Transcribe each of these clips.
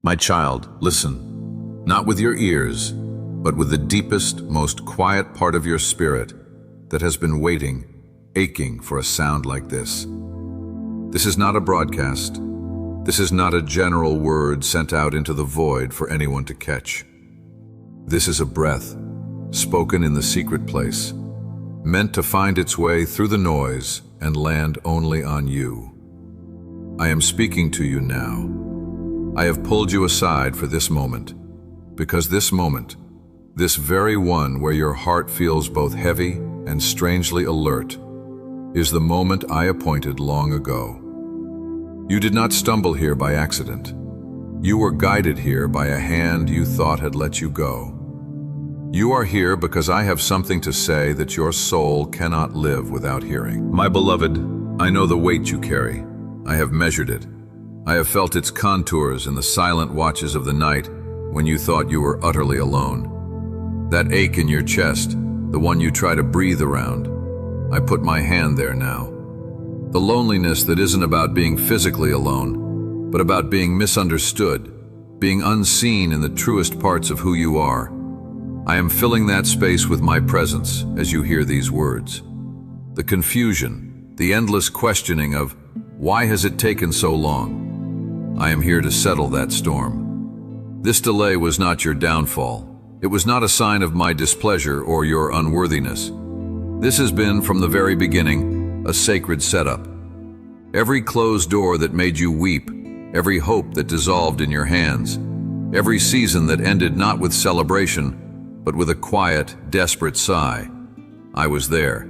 My child, listen, not with your ears, but with the deepest, most quiet part of your spirit that has been waiting, aching for a sound like this. This is not a broadcast. This is not a general word sent out into the void for anyone to catch. This is a breath, spoken in the secret place, meant to find its way through the noise and land only on you. I am speaking to you now. I have pulled you aside for this moment, because this moment, this very one where your heart feels both heavy and strangely alert, is the moment I appointed long ago. You did not stumble here by accident. You were guided here by a hand you thought had let you go. You are here because I have something to say that your soul cannot live without hearing. My beloved, I know the weight you carry. I have measured it. I have felt its contours in the silent watches of the night when you thought you were utterly alone. That ache in your chest, the one you try to breathe around, I put my hand there now. The loneliness that isn't about being physically alone, but about being misunderstood, being unseen in the truest parts of who you are. I am filling that space with my presence as you hear these words. The confusion, the endless questioning of, why has it taken so long? I am here to settle that storm. This delay was not your downfall. It was not a sign of my displeasure or your unworthiness. This has been, from the very beginning, a sacred setup. Every closed door that made you weep, every hope that dissolved in your hands, every season that ended not with celebration, but with a quiet, desperate sigh. I was there.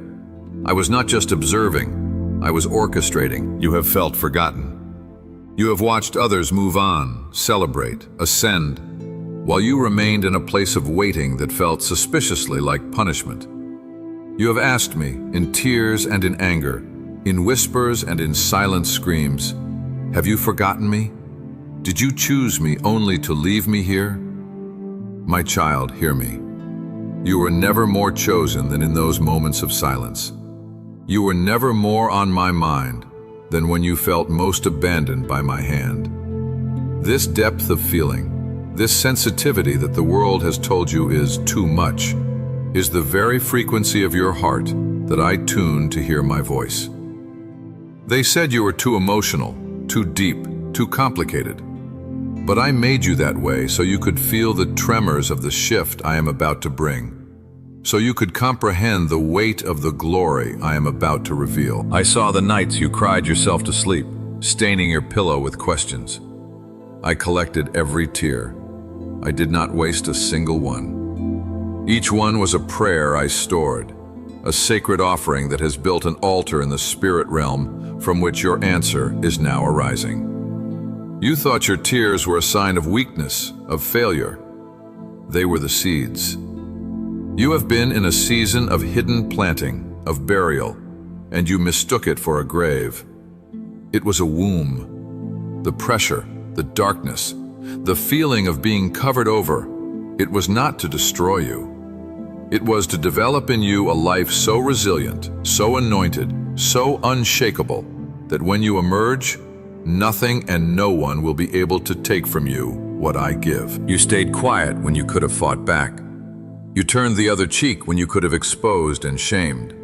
I was not just observing, I was orchestrating. You have felt forgotten. You have watched others move on, celebrate, ascend, while you remained in a place of waiting that felt suspiciously like punishment. You have asked me, in tears and in anger, in whispers and in silent screams, have you forgotten me? Did you choose me only to leave me here? My child, hear me. You were never more chosen than in those moments of silence. You were never more on my mind than when you felt most abandoned by my hand. This depth of feeling, this sensitivity that the world has told you is too much, is the very frequency of your heart that I tuned to hear my voice. They said you were too emotional, too deep, too complicated. But I made you that way so you could feel the tremors of the shift I am about to bring, so you could comprehend the weight of the glory I am about to reveal. I saw the nights you cried yourself to sleep, staining your pillow with questions. I collected every tear. I did not waste a single one. Each one was a prayer I stored, a sacred offering that has built an altar in the spirit realm from which your answer is now arising. You thought your tears were a sign of weakness, of failure. They were the seeds. You have been in a season of hidden planting, of burial, and you mistook it for a grave. It was a womb. The pressure, the darkness, the feeling of being covered over, it was not to destroy you. It was to develop in you a life so resilient, so anointed, so unshakable, that when you emerge, nothing and no one will be able to take from you what I give. You stayed quiet when you could have fought back. You turned the other cheek when you could have exposed and shamed.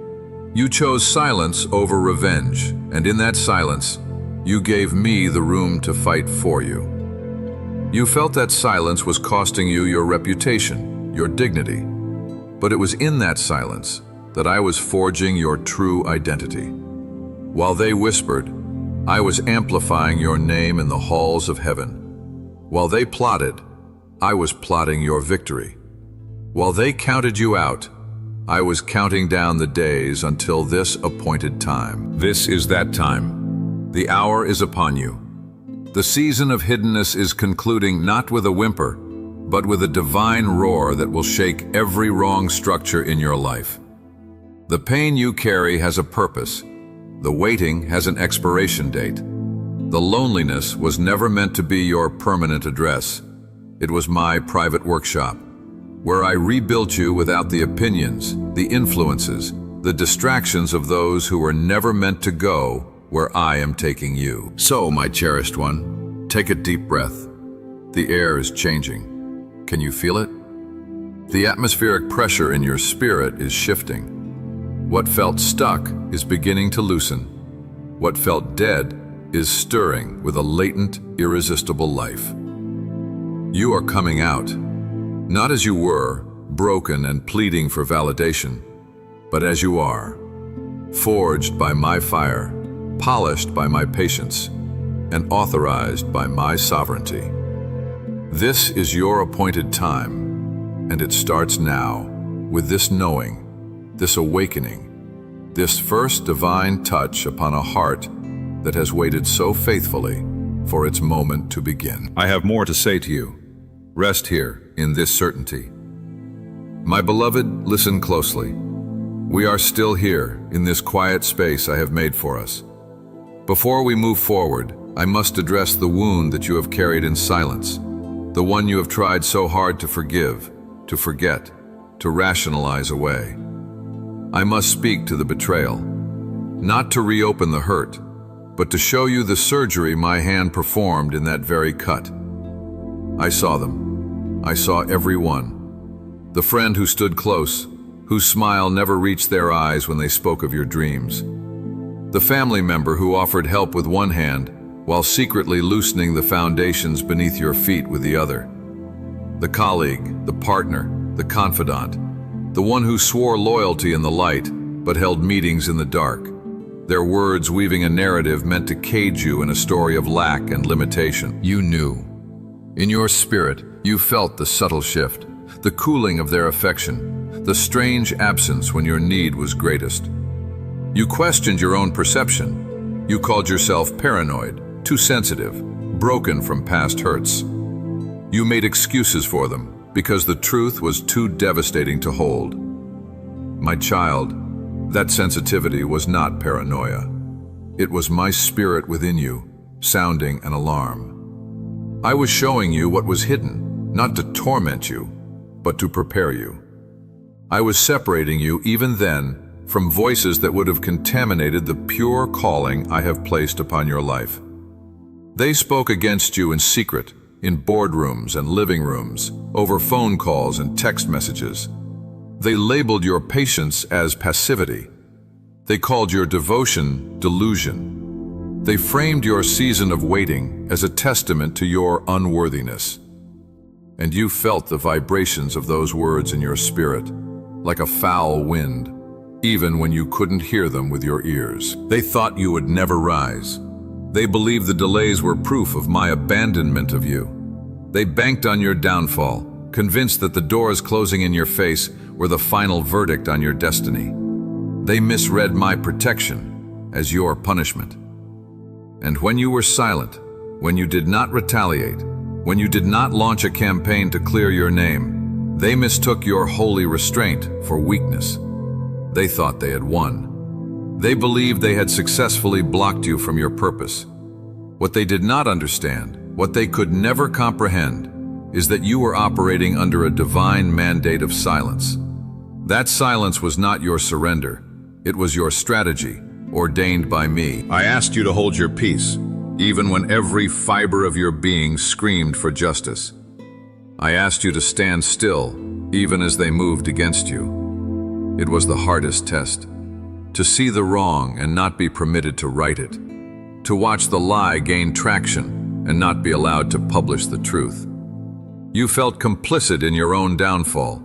You chose silence over revenge, and in that silence, you gave me the room to fight for you. You felt that silence was costing you your reputation, your dignity. But it was in that silence that I was forging your true identity. While they whispered, I was amplifying your name in the halls of heaven. While they plotted, I was plotting your victory. While they counted you out, I was counting down the days until this appointed time. This is that time. The hour is upon you. The season of hiddenness is concluding not with a whimper, but with a divine roar that will shake every wrong structure in your life. The pain you carry has a purpose. The waiting has an expiration date. The loneliness was never meant to be your permanent address. It was my private workshop, where I rebuilt you without the opinions, the influences, the distractions of those who were never meant to go where I am taking you. So, my cherished one, take a deep breath. The air is changing. Can you feel it? The atmospheric pressure in your spirit is shifting. What felt stuck is beginning to loosen. What felt dead is stirring with a latent, irresistible life. You are coming out, not as you were, broken and pleading for validation, but as you are, forged by my fire, polished by my patience, and authorized by my sovereignty. This is your appointed time, and it starts now with this knowing, this awakening, this first divine touch upon a heart that has waited so faithfully for its moment to begin. I have more to say to you. Rest here in this certainty. My beloved, listen closely. We are still here in this quiet space I have made for us. Before we move forward, I must address the wound that you have carried in silence, the one you have tried so hard to forgive, to forget, to rationalize away. I must speak to the betrayal, not to reopen the hurt, but to show you the surgery my hand performed in that very cut. I saw them. I saw every one. The friend who stood close, whose smile never reached their eyes when they spoke of your dreams. The family member who offered help with one hand while secretly loosening the foundations beneath your feet with the other. The colleague, the partner, the confidant, the one who swore loyalty in the light but held meetings in the dark, their words weaving a narrative meant to cage you in a story of lack and limitation. You knew. In your spirit, you felt the subtle shift, the cooling of their affection, the strange absence when your need was greatest. You questioned your own perception. You called yourself paranoid, too sensitive, broken from past hurts. You made excuses for them because the truth was too devastating to hold. My child, that sensitivity was not paranoia. It was my spirit within you, sounding an alarm. I was showing you what was hidden, not to torment you, but to prepare you. I was separating you even then from voices that would have contaminated the pure calling I have placed upon your life. They spoke against you in secret, in boardrooms and living rooms, over phone calls and text messages. They labeled your patience as passivity. They called your devotion delusion. They framed your season of waiting as a testament to your unworthiness. And you felt the vibrations of those words in your spirit, like a foul wind, even when you couldn't hear them with your ears. They thought you would never rise. They believed the delays were proof of my abandonment of you. They banked on your downfall, convinced that the doors closing in your face were the final verdict on your destiny. They misread my protection as your punishment. And when you were silent, when you did not retaliate, when you did not launch a campaign to clear your name, they mistook your holy restraint for weakness. They thought they had won. They believed they had successfully blocked you from your purpose. What they did not understand, what they could never comprehend, is that you were operating under a divine mandate of silence. That silence was not your surrender. It was your strategy, ordained by me. I asked you to hold your peace, even when every fiber of your being screamed for justice. I asked you to stand still, even as they moved against you. It was the hardest test. To see the wrong and not be permitted to right it. To watch the lie gain traction and not be allowed to publish the truth. You felt complicit in your own downfall.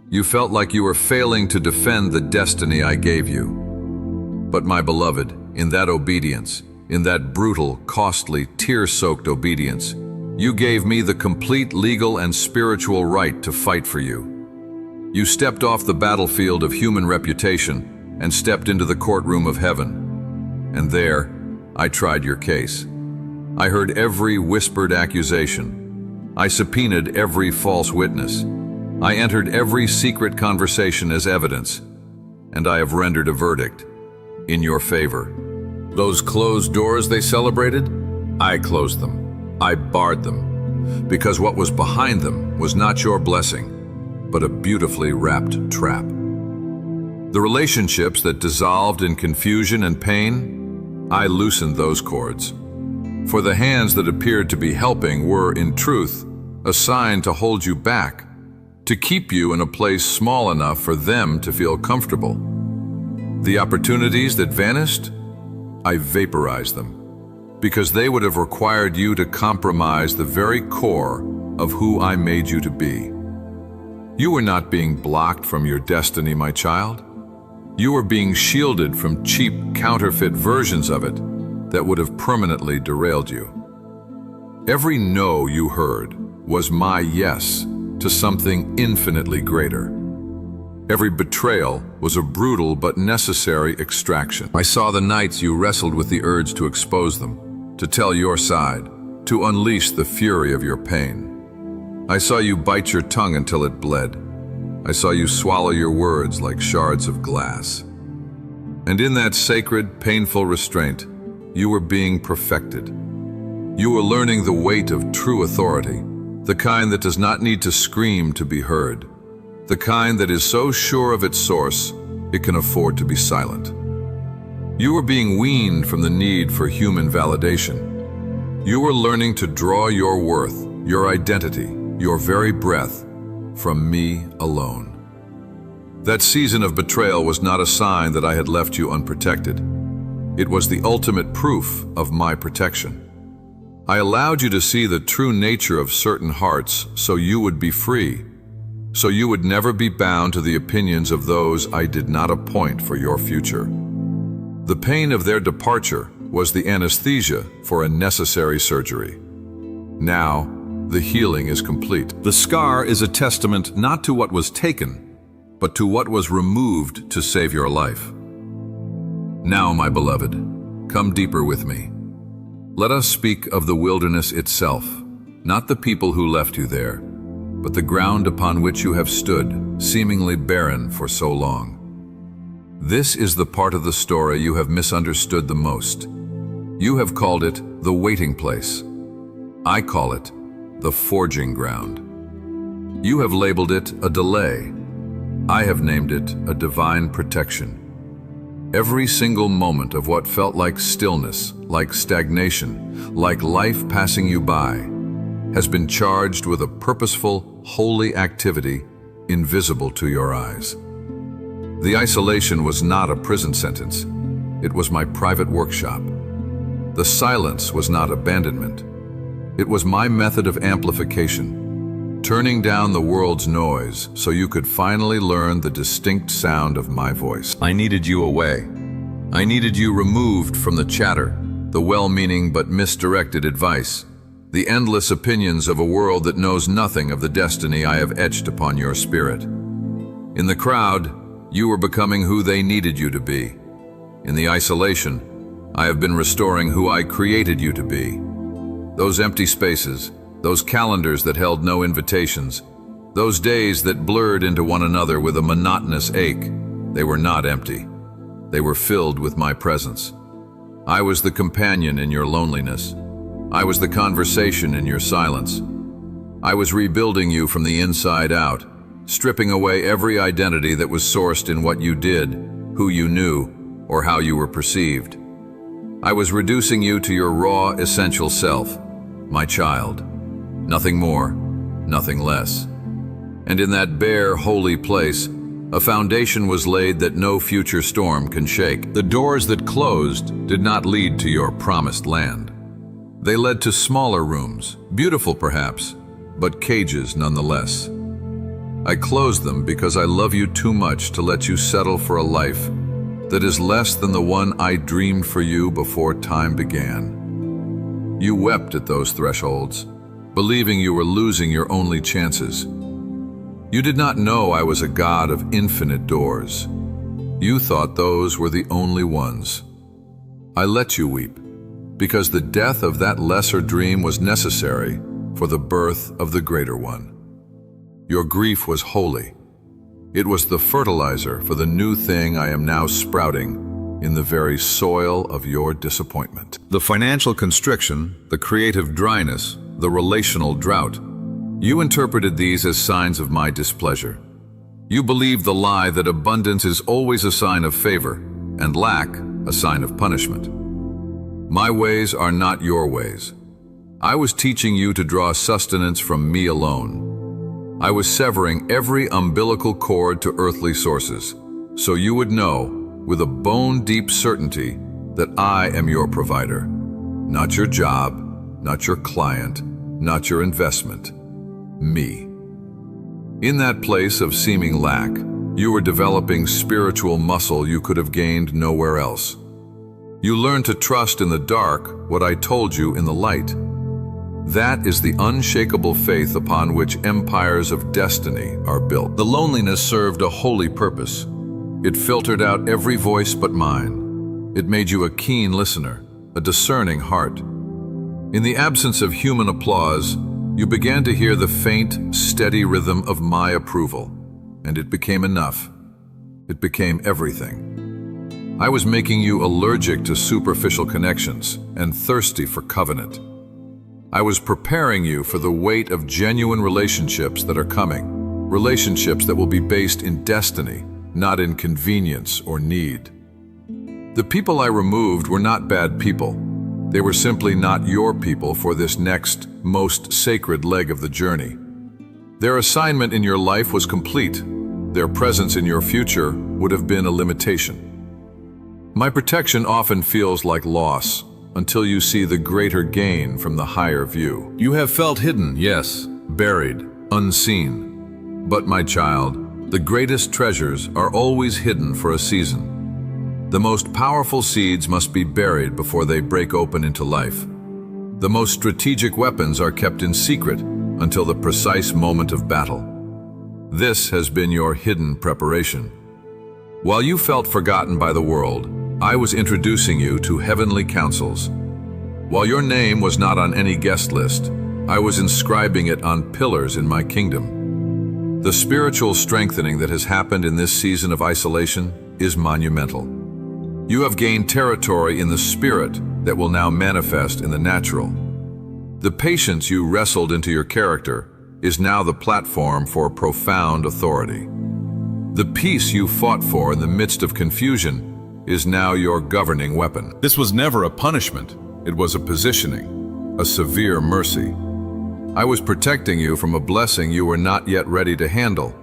You felt like you were failing to defend the destiny I gave you. But my beloved, in that obedience, in that brutal, costly, tear-soaked obedience, you gave me the complete legal and spiritual right to fight for you. You stepped off the battlefield of human reputation and stepped into the courtroom of heaven. And there, I tried your case. I heard every whispered accusation. I subpoenaed every false witness. I entered every secret conversation as evidence. And I have rendered a verdict in your favor. Those closed doors they celebrated, I closed them. I barred them. Because what was behind them was not your blessing, but a beautifully wrapped trap. The relationships that dissolved in confusion and pain, I loosened those cords. For the hands that appeared to be helping were, in truth, assigned to hold you back, to keep you in a place small enough for them to feel comfortable. The opportunities that vanished, I vaporized them, because they would have required you to compromise the very core of who I made you to be. You were not being blocked from your destiny, my child. You were being shielded from cheap, counterfeit versions of it that would have permanently derailed you. Every no you heard was my yes to something infinitely greater. Every betrayal was a brutal but necessary extraction. I saw the nights you wrestled with the urge to expose them, to tell your side, to unleash the fury of your pain. I saw you bite your tongue until it bled. I saw you swallow your words like shards of glass. And in that sacred, painful restraint, you were being perfected. You were learning the weight of true authority, the kind that does not need to scream to be heard, the kind that is so sure of its source, it can afford to be silent. You were being weaned from the need for human validation. You were learning to draw your worth, your identity, your very breath, from me alone. That season of betrayal was not a sign that I had left you unprotected. It was the ultimate proof of my protection. I allowed you to see the true nature of certain hearts so you would be free, so you would never be bound to the opinions of those I did not appoint for your future. The pain of their departure was the anesthesia for a necessary surgery. Now, the healing is complete. The scar is a testament not to what was taken, but to what was removed to save your life. Now, my beloved, come deeper with me. Let us speak of the wilderness itself, not the people who left you there, but the ground upon which you have stood, seemingly barren for so long. This is the part of the story you have misunderstood the most. You have called it the waiting place. I call it the forging ground. You have labeled it a delay. I have named it a divine protection. Every single moment of what felt like stillness, like stagnation, like life passing you by, has been charged with a purposeful, holy activity invisible to your eyes. The isolation was not a prison sentence. It was my private workshop. The silence was not abandonment. It was my method of amplification, turning down the world's noise so you could finally learn the distinct sound of my voice. I needed you away. I needed you removed from the chatter, the well-meaning but misdirected advice, the endless opinions of a world that knows nothing of the destiny I have etched upon your spirit. In the crowd, you were becoming who they needed you to be. In the isolation, I have been restoring who I created you to be. Those empty spaces, those calendars that held no invitations, those days that blurred into one another with a monotonous ache, they were not empty. They were filled with my presence. I was the companion in your loneliness. I was the conversation in your silence. I was rebuilding you from the inside out, stripping away every identity that was sourced in what you did, who you knew, or how you were perceived. I was reducing you to your raw, essential self, my child. Nothing more, nothing less. And in that bare, holy place, a foundation was laid that no future storm can shake. The doors that closed did not lead to your promised land. They led to smaller rooms, beautiful perhaps, but cages nonetheless. I closed them because I love you too much to let you settle for a life that is less than the one I dreamed for you before time began. You wept at those thresholds, believing you were losing your only chances. You did not know I was a God of infinite doors. You thought those were the only ones. I let you weep, because the death of that lesser dream was necessary for the birth of the greater one. Your grief was holy. It was the fertilizer for the new thing I am now sprouting in the very soil of your disappointment. The financial constriction, the creative dryness, the relational drought, you interpreted these as signs of my displeasure. You believed the lie that abundance is always a sign of favor and lack a sign of punishment. My ways are not your ways. I was teaching you to draw sustenance from me alone. I was severing every umbilical cord to earthly sources, so you would know, with a bone-deep certainty, that I am your provider. Not your job, not your client, not your investment. Me. In that place of seeming lack, you were developing spiritual muscle you could have gained nowhere else. You learned to trust in the dark what I told you in the light. That is the unshakable faith upon which empires of destiny are built. The loneliness served a holy purpose. It filtered out every voice but mine. It made you a keen listener, a discerning heart. In the absence of human applause, you began to hear the faint, steady rhythm of my approval, and it became enough. It became everything. I was making you allergic to superficial connections and thirsty for covenant. I was preparing you for the weight of genuine relationships that are coming, relationships that will be based in destiny, not in convenience or need. The people I removed were not bad people. They were simply not your people for this next, most sacred leg of the journey. Their assignment in your life was complete. Their presence in your future would have been a limitation. My protection often feels like loss until you see the greater gain from the higher view. You have felt hidden, yes, buried, unseen. But my child, the greatest treasures are always hidden for a season. The most powerful seeds must be buried before they break open into life. The most strategic weapons are kept in secret until the precise moment of battle. This has been your hidden preparation. While you felt forgotten by the world, I was introducing you to heavenly counsels. While your name was not on any guest list, I was inscribing it on pillars in my kingdom. The spiritual strengthening that has happened in this season of isolation is monumental. You have gained territory in the spirit that will now manifest in the natural. The patience you wrestled into your character is now the platform for profound authority. The peace you fought for in the midst of confusion is now your governing weapon. This was never a punishment. It was a positioning, a severe mercy. I was protecting you from a blessing you were not yet ready to handle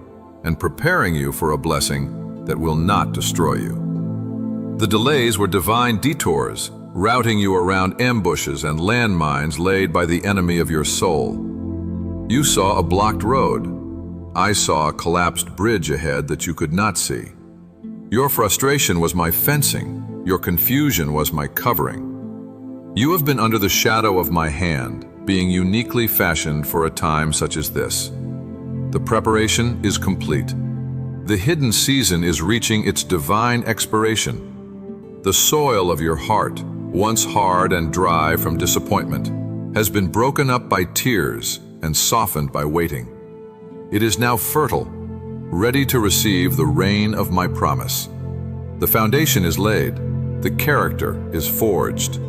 and preparing you for a blessing that will not destroy you. The delays were divine detours, routing you around ambushes and landmines laid by the enemy of your soul. You saw a blocked road. I saw a collapsed bridge ahead that you could not see. Your frustration was my fencing. Your confusion was my covering. You have been under the shadow of my hand, being uniquely fashioned for a time such as this. The preparation is complete. The hidden season is reaching its divine expiration. The soil of your heart, once hard and dry from disappointment, has been broken up by tears and softened by waiting. It is now fertile, ready to receive the rain of my promise. The foundation is laid, the character is forged,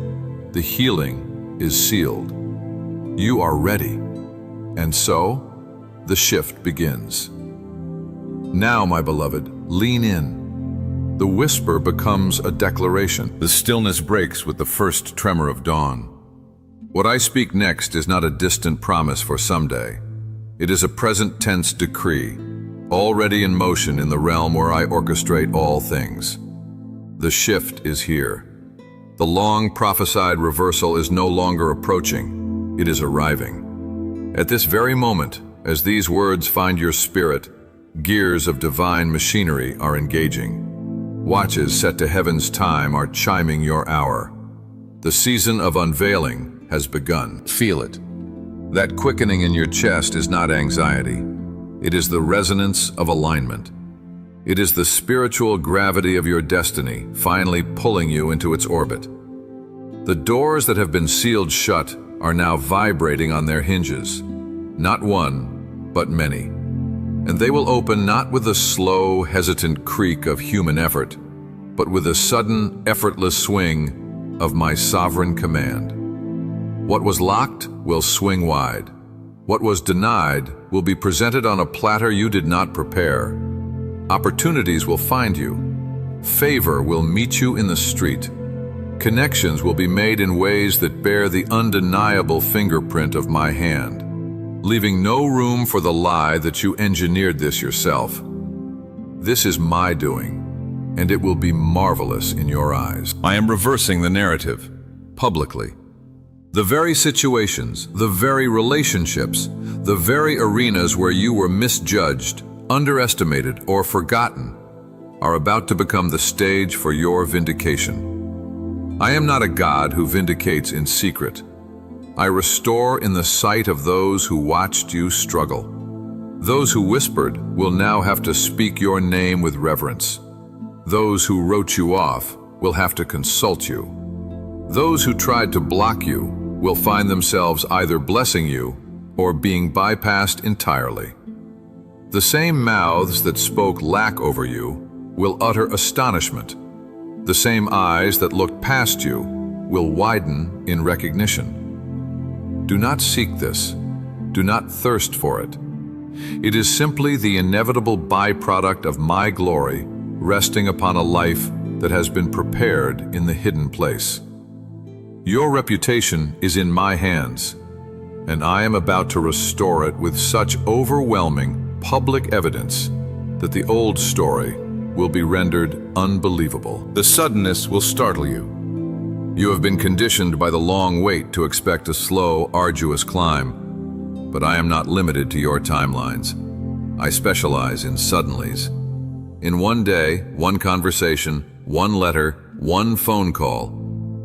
the healing is sealed. You are ready, and so the shift begins. Now, my beloved, lean in. The whisper becomes a declaration. The stillness breaks with the first tremor of dawn. What I speak next is not a distant promise for someday. It is a present tense decree, already in motion in the realm where I orchestrate all things. The shift is here. The long prophesied reversal is no longer approaching. It is arriving. At this very moment, as these words find your spirit, gears of divine machinery are engaging. Watches set to heaven's time are chiming your hour. The season of unveiling has begun. Feel it. That quickening in your chest is not anxiety. It is the resonance of alignment. It is the spiritual gravity of your destiny finally pulling you into its orbit. The doors that have been sealed shut are now vibrating on their hinges. Not one, but many. And they will open not with the slow, hesitant creak of human effort, but with a sudden, effortless swing of my sovereign command. What was locked will swing wide. What was denied will be presented on a platter you did not prepare. Opportunities will find you. Favor will meet you in the street. Connections will be made in ways that bear the undeniable fingerprint of my hand, leaving no room for the lie that you engineered this yourself. This is my doing, and it will be marvelous in your eyes. I am reversing the narrative, publicly. The very situations, the very relationships, the very arenas where you were misjudged, underestimated, or forgotten are about to become the stage for your vindication. I am not a God who vindicates in secret. I restore in the sight of those who watched you struggle. Those who whispered will now have to speak your name with reverence. Those who wrote you off will have to consult you. Those who tried to block you will find themselves either blessing you or being bypassed entirely. The same mouths that spoke lack over you will utter astonishment. The same eyes that looked past you will widen in recognition. Do not seek this. Do not thirst for it. It is simply the inevitable byproduct of my glory resting upon a life that has been prepared in the hidden place. Your reputation is in my hands, and I am about to restore it with such overwhelming public evidence that the old story will be rendered unbelievable. The suddenness will startle you. You have been conditioned by the long wait to expect a slow, arduous climb, but I am not limited to your timelines. I specialize in suddenlies. In one day, one conversation, one letter, one phone call,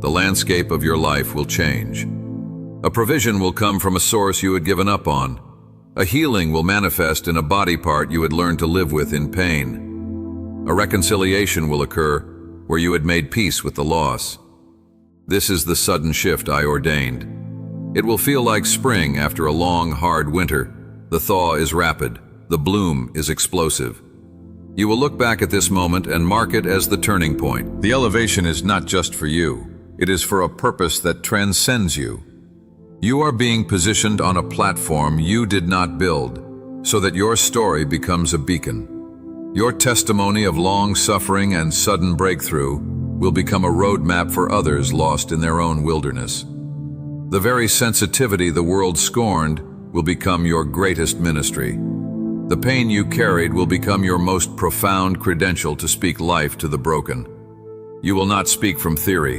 the landscape of your life will change. A provision will come from a source you had given up on. A healing will manifest in a body part you had learned to live with in pain. A reconciliation will occur where you had made peace with the loss. This is the sudden shift I ordained. It will feel like spring after a long, hard winter. The thaw is rapid. The bloom is explosive. You will look back at this moment and mark it as the turning point. The elevation is not just for you. It is for a purpose that transcends you. You are being positioned on a platform you did not build, so that your story becomes a beacon. Your testimony of long suffering and sudden breakthrough will become a roadmap for others lost in their own wilderness. The very sensitivity the world scorned will become your greatest ministry. The pain you carried will become your most profound credential to speak life to the broken. You will not speak from theory.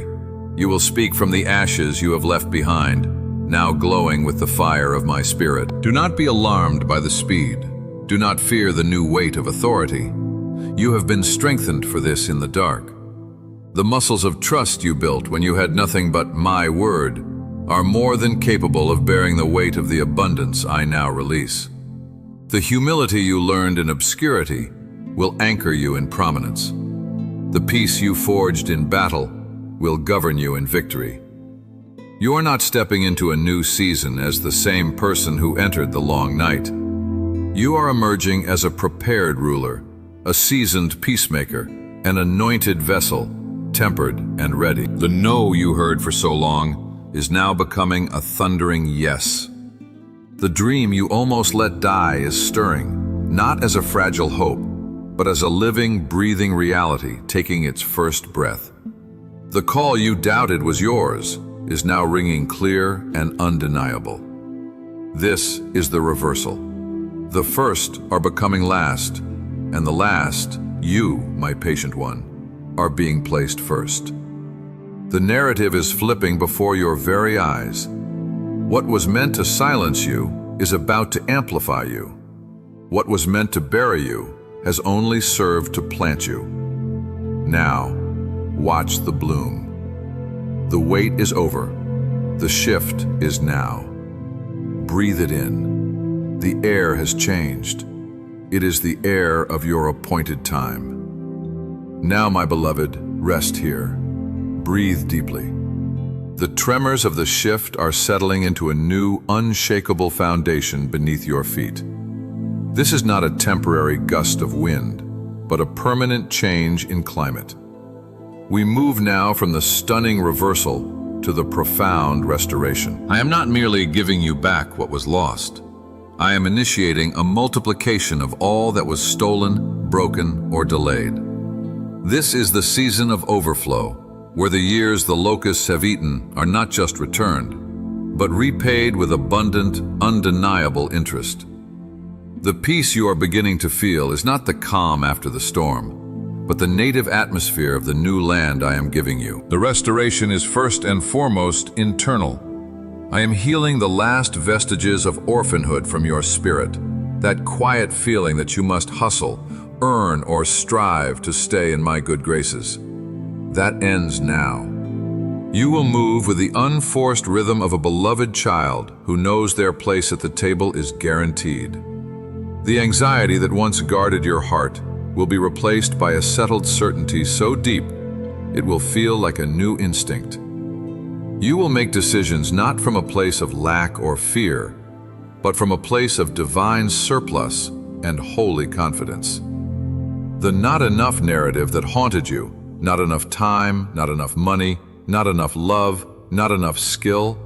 You will speak from the ashes you have left behind, now glowing with the fire of my spirit. Do not be alarmed by the speed. Do not fear the new weight of authority. You have been strengthened for this in the dark. The muscles of trust you built when you had nothing but my word are more than capable of bearing the weight of the abundance I now release. The humility you learned in obscurity will anchor you in prominence. The peace you forged in battle will govern you in victory. You are not stepping into a new season as the same person who entered the long night. You are emerging as a prepared ruler, a seasoned peacemaker, an anointed vessel, tempered and ready. The no you heard for so long is now becoming a thundering yes. The dream you almost let die is stirring, not as a fragile hope, but as a living, breathing reality taking its first breath. The call you doubted was yours is now ringing clear and undeniable. This is the reversal. The first are becoming last, and the last, you, my patient one, are being placed first. The narrative is flipping before your very eyes. What was meant to silence you is about to amplify you. What was meant to bury you has only served to plant you. Now, watch the bloom. The wait is over. The shift is now. Breathe it in. The air has changed. It is the air of your appointed time. Now, my beloved, rest here. Breathe deeply. The tremors of the shift are settling into a new, unshakable foundation beneath your feet. This is not a temporary gust of wind, but a permanent change in climate. We move now from the stunning reversal to the profound restoration. I am not merely giving you back what was lost. I am initiating a multiplication of all that was stolen, broken, or delayed. This is the season of overflow, where the years the locusts have eaten are not just returned, but repaid with abundant, undeniable interest. The peace you are beginning to feel is not the calm after the storm, but the native atmosphere of the new land I am giving you. The restoration is first and foremost internal. I am healing the last vestiges of orphanhood from your spirit, that quiet feeling that you must hustle, earn, or strive to stay in my good graces. That ends now. You will move with the unforced rhythm of a beloved child who knows their place at the table is guaranteed. The anxiety that once guarded your heart will be replaced by a settled certainty so deep it will feel like a new instinct. You will make decisions not from a place of lack or fear, but from a place of divine surplus and holy confidence. The not enough narrative that haunted you, not enough time, not enough money, not enough love, not enough skill,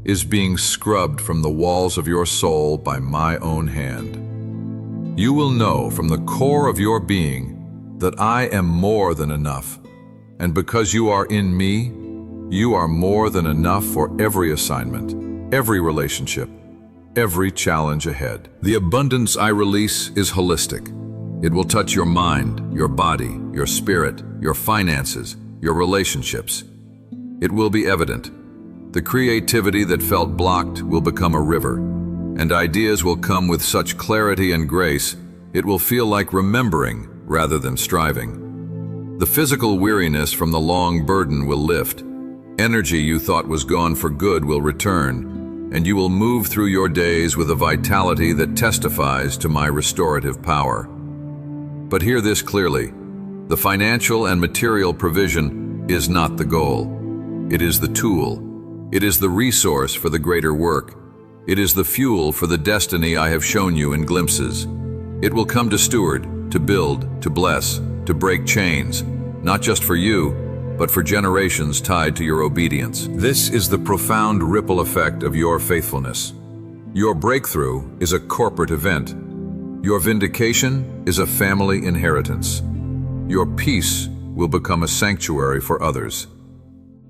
is being scrubbed from the walls of your soul by my own hand. You will know from the core of your being that I am more than enough, and because you are in me, you are more than enough for every assignment, every relationship, every challenge ahead. The abundance I release is holistic. It will touch your mind, your body, your spirit, your finances, your relationships. It will be evident. The creativity that felt blocked will become a river, and ideas will come with such clarity and grace, it will feel like remembering rather than striving. The physical weariness from the long burden will lift. Energy you thought was gone for good will return, and you will move through your days with a vitality that testifies to my restorative power. But hear this clearly. The financial and material provision is not the goal. It is the tool. It is the resource for the greater work. It is the fuel for the destiny I have shown you in glimpses. It will come to steward, to build, to bless, to break chains, not just for you, but for generations tied to your obedience. This is the profound ripple effect of your faithfulness. Your breakthrough is a corporate event. Your vindication is a family inheritance. Your peace will become a sanctuary for others.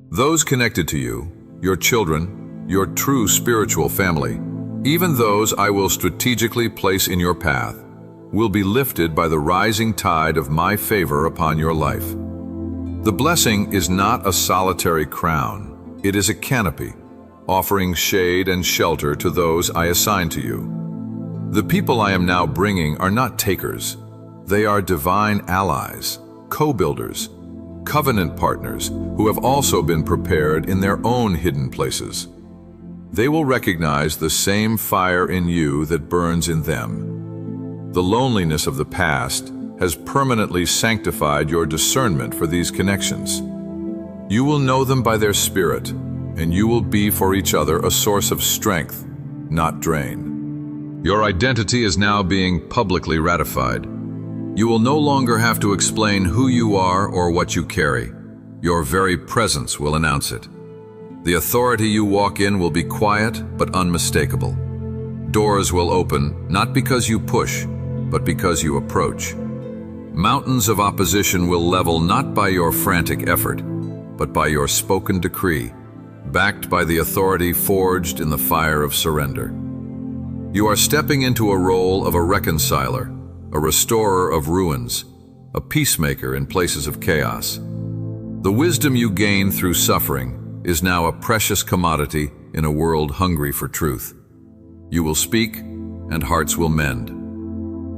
Those connected to you, your children, your true spiritual family, even those I will strategically place in your path, will be lifted by the rising tide of my favor upon your life. The blessing is not a solitary crown. It is a canopy, offering shade and shelter to those I assign to you. The people I am now bringing are not takers. They are divine allies, co-builders, covenant partners who have also been prepared in their own hidden places. They will recognize the same fire in you that burns in them. The loneliness of the past has permanently sanctified your discernment for these connections. You will know them by their spirit, and you will be for each other a source of strength, not drain. Your identity is now being publicly ratified. You will no longer have to explain who you are or what you carry. Your very presence will announce it. The authority you walk in will be quiet but unmistakable. Doors will open not because you push, but because you approach. Mountains of opposition will level not by your frantic effort, but by your spoken decree, backed by the authority forged in the fire of surrender. You are stepping into a role of a reconciler, a restorer of ruins, a peacemaker in places of chaos. The wisdom you gain through suffering is now a precious commodity in a world hungry for truth. You will speak, and hearts will mend.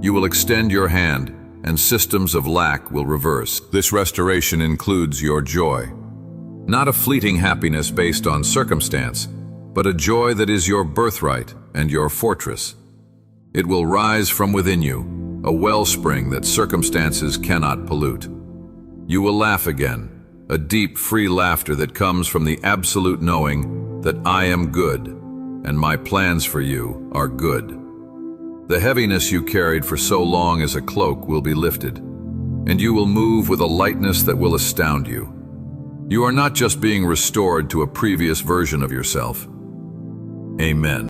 You will extend your hand, and systems of lack will reverse. This restoration includes your joy. Not a fleeting happiness based on circumstance, but a joy that is your birthright and your fortress. It will rise from within you, a wellspring that circumstances cannot pollute. You will laugh again, a deep, free laughter that comes from the absolute knowing that I am good, and my plans for you are good. The heaviness you carried for so long as a cloak will be lifted, and you will move with a lightness that will astound you. You are not just being restored to a previous version of yourself. Amen.